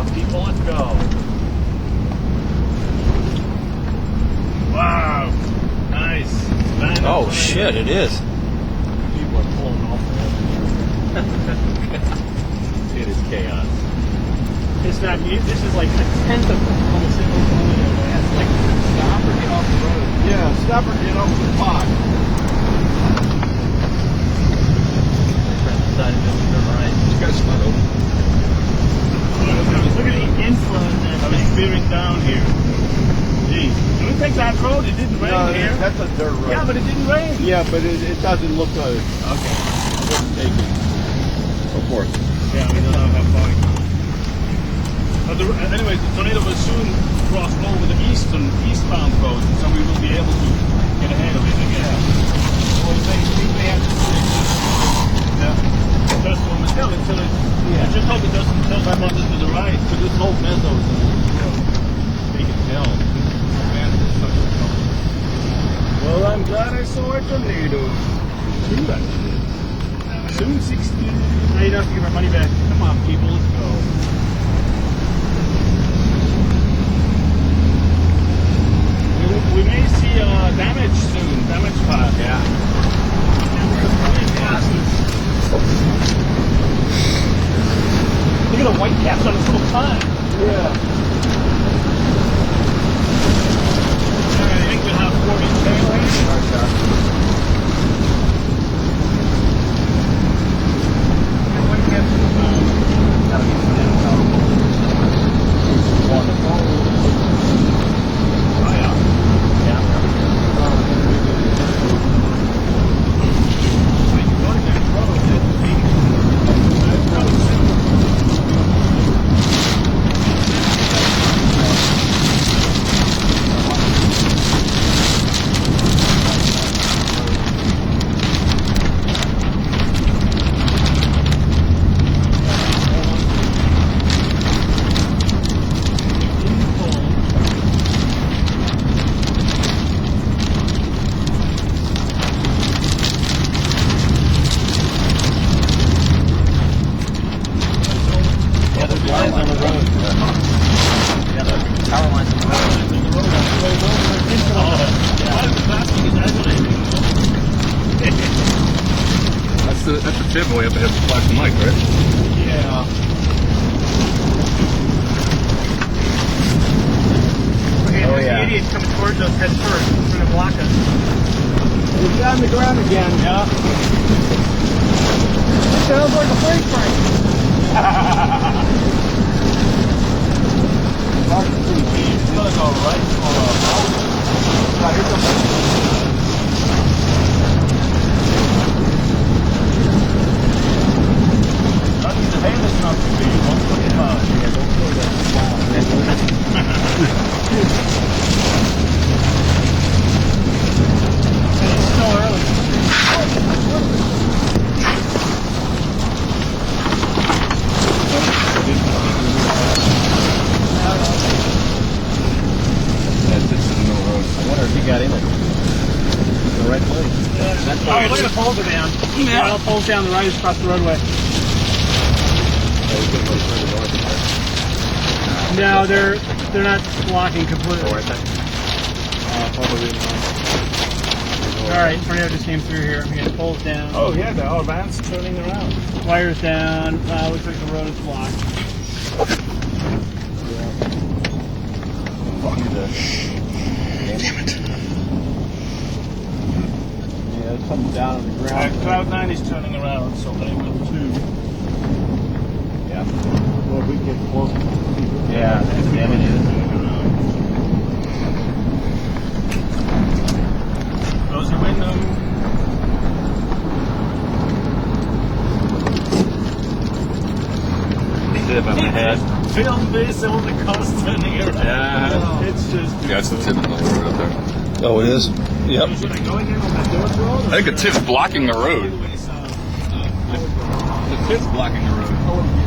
on, people, let's go. Wow. Nice. Oh, shit, it is. People are pulling off the It is chaos. It's not, this is like a tenth of almost Oklahoma. That's like stop or get off the road. Yeah, stop or get off the pot. Decided to turn right. You guys not open. Look at the influence that is bearing down here. Geez. Can we take that road? It didn't rain here. That's a dirt road. Yeah, but it didn't rain. Yeah, but it doesn't look good. Okay. Let's take it. Go for it. Yeah, we don't know how far. But anyways, the tornado will soon cross over the eastbound road, so we will be able to get ahead of it again. Well, they have to Just momentarily until it. I just hope it doesn't tilt that much to the right, because this whole meadow is they can tell. Well, I'm glad I saw a tornado. Two actually. Soon 16. Now you don't have to give our money back. Come on, people, let's go. We may see damage soon. Damage spot. Yeah. Look at the white caps on his little pond. Yeah. I think we'll have 4-inch hail here. That's the tip way up ahead of the flash mic, right? Yeah. Okay, Oh, there's yeah. the idiots coming towards us head first. It's going to block us. It's on the ground again. Yeah. It sounds like a freight train. It's going to go right for a the hail is not too big. 125. Yeah, don't throw that. It's still early. I wonder if he got in it. The right place. Oh, look at the poles are down. Yeah, all poles down the right across the roadway. No, they're not blocking completely. Probably not. All right, tornado just came through here. We got poles down. Oh yeah, the whole van's turning around. Wires down. Looks like the road is blocked. Damn it. Yeah, it's coming down on the ground. Cloud 9 is turning around, so they will too. Yeah. Well, we get close. Yeah, that's damage is. Close your window. Tip on my head. Film this on the coast turning around. Yeah. It's just. Yeah, it's the tip of the road up there. Oh, it is? Yep. Should I go again on that north road? I think the tip's blocking the road. Anyways, The tip's blocking the road.